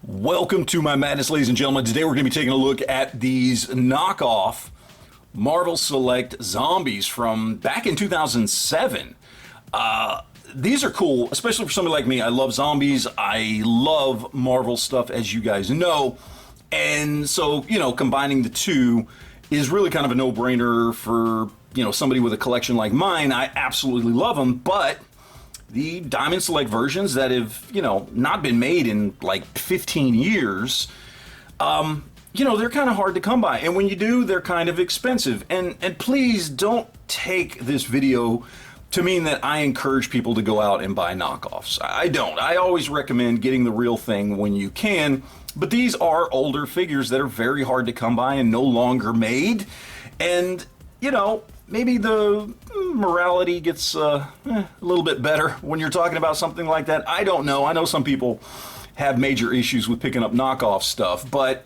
Welcome to my madness, ladies and gentlemen. Today we're going to be taking a look at these knockoff Marvel Select zombies from back in 2007. These are cool, especially for somebody like me. I love zombies. I love Marvel stuff, as you guys know. And so, combining the two is really kind of a no-brainer for, somebody with a collection like mine. I absolutely love them, but the Diamond Select versions that have, not been made in like 15 years, they're kind of hard to come by. And when you do, they're kind of expensive. And please don't take this video to mean that I encourage people to go out and buy knockoffs. I don't. I always recommend getting the real thing when you can. But these are older figures that are very hard to come by and no longer made. And, maybe the morality gets a little bit better when you're talking about something like that. I don't know. I know some people have major issues with picking up knockoff stuff, but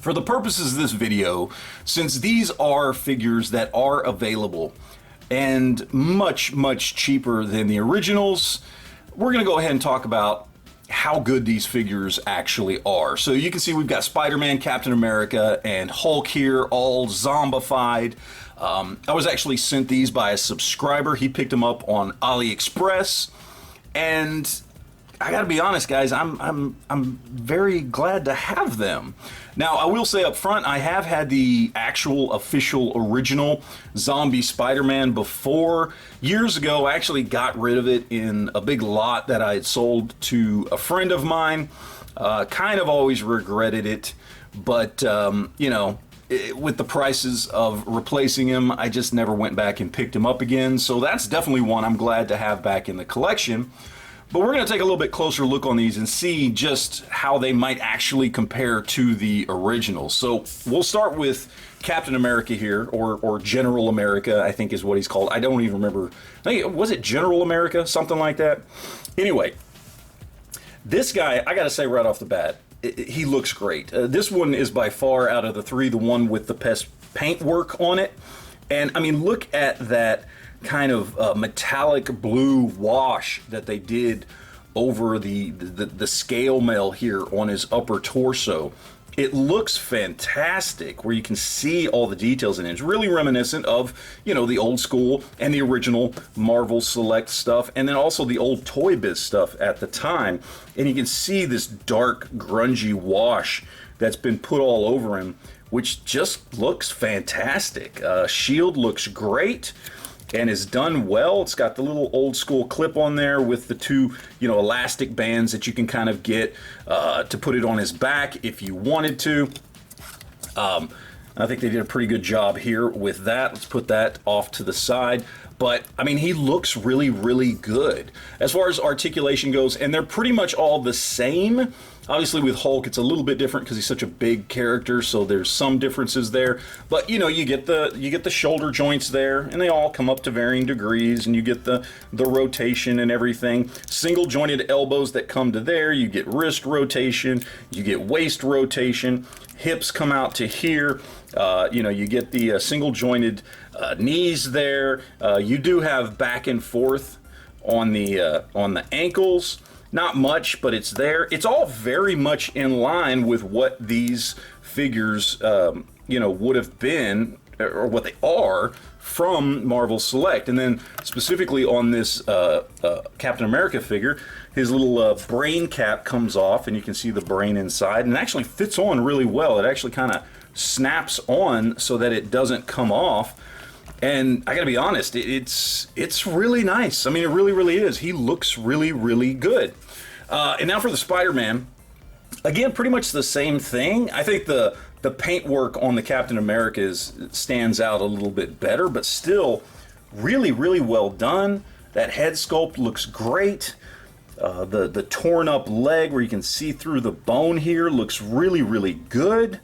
for the purposes of this video, since these are figures that are available and much, much cheaper than the originals, we're going to go ahead and talk about how good these figures actually are. So you can see we've got Spider-Man, Captain America, and Hulk here, all zombified. I was actually sent these by a subscriber. He picked them up on Aliexpress, and I gotta be honest, guys, I'm very glad to have them. Now, I will say up front, I have had the actual official original zombie Spider-Man before. Years ago, I actually got rid of it in a big lot that I had sold to a friend of mine. Kind of always regretted it, but with the prices of replacing him, I just never went back and picked him up again. So that's definitely one I'm glad to have back in the collection. But we're going to take a little bit closer look on these and see just how they might actually compare to the originals. So we'll start with Captain America here, or General America, I think is what he's called. I don't even remember. Was it General America? Something like that. Anyway, this guy, I got to say right off the bat, he looks great. This one is by far out of the three the one with the best paintwork on it. And I mean, look at that kind of metallic blue wash that they did over the scale mail here on his upper torso. It looks fantastic where you can see all the details in it. It's really reminiscent of, the old school and the original Marvel Select stuff, and then also the old Toy Biz stuff at the time. And you can see this dark, grungy wash that's been put all over him, which just looks fantastic. Shield looks great and is done well. It's got the little old school clip on there with the two, elastic bands that you can kind of get to put it on his back if you wanted to. I think they did a pretty good job here with that. Let's put that off to the side. But, I mean, he looks really, really good as far as articulation goes, and they're pretty much all the same. Obviously, with Hulk, it's a little bit different because he's such a big character, so there's some differences there. But, you get the shoulder joints there, and they all come up to varying degrees, and you get the rotation and everything. Single-jointed elbows that come to there. You get wrist rotation. You get waist rotation. Hips come out to here. You get the single-jointed knees there. You do have back and forth on the ankles. Not much, but it's there. It's all very much in line with what these figures, would have been, or what they are from Marvel Select. And then specifically on this Captain America figure, his little brain cap comes off, and you can see the brain inside, and it actually fits on really well. It actually kind of snaps on so that it doesn't come off. And I gotta be honest, it's really nice. I mean, it really, really is. He looks really, really good. And now for the Spider-Man. Again, pretty much the same thing. I think the paintwork on the Captain America stands out a little bit better, but still really, really well done. That head sculpt looks great. The torn up leg where you can see through the bone here looks really, really good.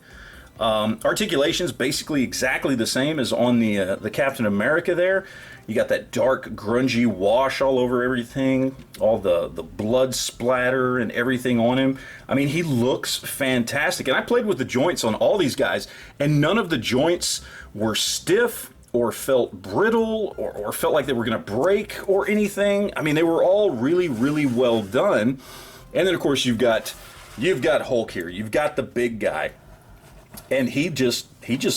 Articulation's basically exactly the same as on the Captain America there. You got that dark, grungy wash all over everything, all the blood splatter and everything on him. I mean, he looks fantastic. And I played with the joints on all these guys, and none of the joints were stiff or felt brittle or felt like they were going to break or anything. I mean, they were all really, really well done. And then, of course, you've got you've got Hulk here. You've got the big guy. And he just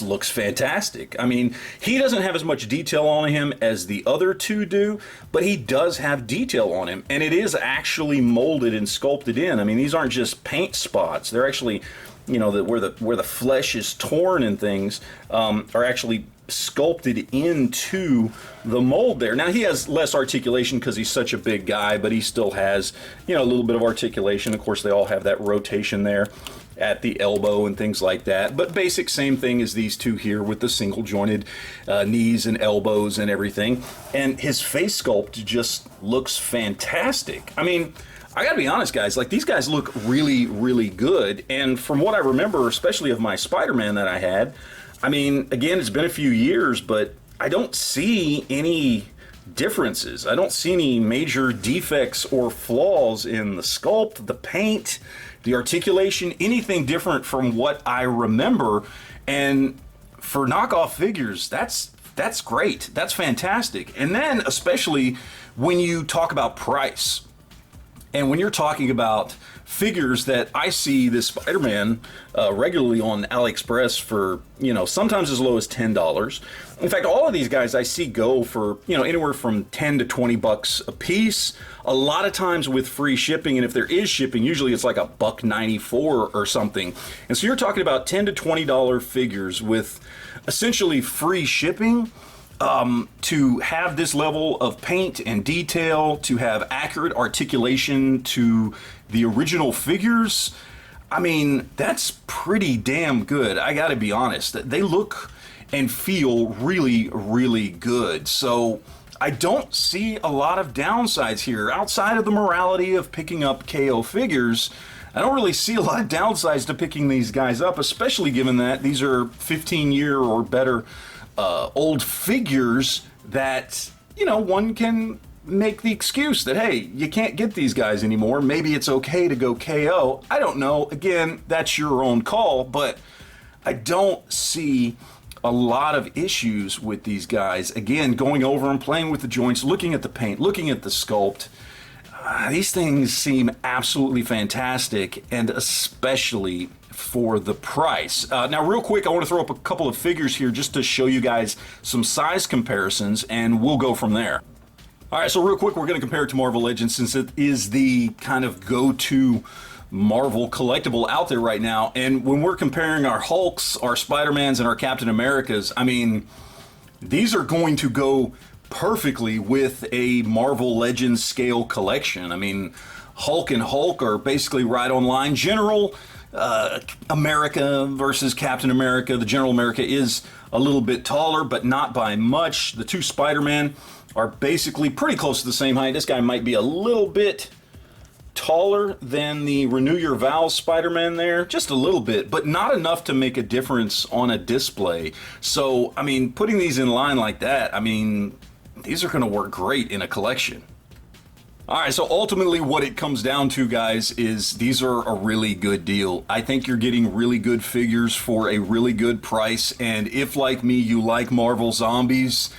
looks fantastic. I mean, he doesn't have as much detail on him as the other two do, but he does have detail on him, and it is actually molded and sculpted in. I mean, these aren't just paint spots; they're actually, where the flesh is torn and things are actually sculpted into the mold there. Now he has less articulation because he's such a big guy, but he still has, a little bit of articulation. Of course, they all have that rotation there at the elbow and things like that, but basic same thing as these two here with the single jointed knees and elbows and everything. And his face sculpt just looks fantastic. I mean, I gotta be honest, guys, like these guys look really, really good. And from what I remember, especially of my Spider-Man that I had, I mean, again, it's been a few years, but I don't see any differences. I don't see any major defects or flaws in the sculpt, the paint, the articulation, anything different from what I remember. And for knockoff figures, that's great. That's fantastic. And then especially when you talk about price, and when you're talking about figures that I see this Spider-Man regularly on Aliexpress for, sometimes as low as $10. In fact, all of these guys I see go for, anywhere from 10 to 20 bucks a piece. A lot of times with free shipping, and if there is shipping, usually it's like $1.94 or something. And so you're talking about $10 to $20 figures with essentially free shipping. To have this level of paint and detail, to have accurate articulation to the original figures, I mean, that's pretty damn good. I gotta be honest. They look and feel really, really good. So I don't see a lot of downsides here. Outside of the morality of picking up KO figures, I don't really see a lot of downsides to picking these guys up, especially given that these are 15-year or better old figures that, one can make the excuse that, hey, you can't get these guys anymore. Maybe it's okay to go KO. I don't know. Again, that's your own call, but I don't see a lot of issues with these guys. Again, going over and playing with the joints, looking at the paint, looking at the sculpt. These things seem absolutely fantastic, and especially for the price. Now, real quick, I want to throw up a couple of figures here just to show you guys some size comparisons, and we'll go from there. All right, so real quick, we're going to compare it to Marvel Legends since it is the kind of go-to Marvel collectible out there right now. And when we're comparing our Hulks, our Spider-Mans, and our Captain Americas, I mean, these are going to go perfectly with a Marvel Legends scale collection. I mean, Hulk and Hulk are basically right on line. General America versus Captain America. The General America is a little bit taller, but not by much. The two Spider-Man are basically pretty close to the same height. This guy might be a little bit taller than the Renew Your Vows Spider-Man there, just a little bit, but not enough to make a difference on a display. So, I mean, putting these in line like that, I mean, these are going to work great in a collection. All right, so ultimately what it comes down to, guys, is these are a really good deal. I think you're getting really good figures for a really good price, and if, like me, you like Marvel Zombies,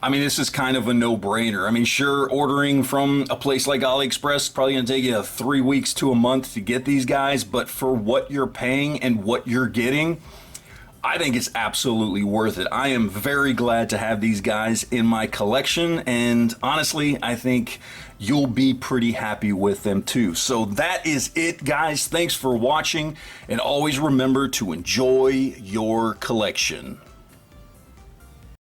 I mean, this is kind of a no-brainer. I mean, sure, ordering from a place like AliExpress is probably going to take you 3 weeks to a month to get these guys, but for what you're paying and what you're getting, I think it's absolutely worth it. I am very glad to have these guys in my collection, and honestly, I think you'll be pretty happy with them too. So that is it, guys. Thanks for watching, and always remember to enjoy your collection.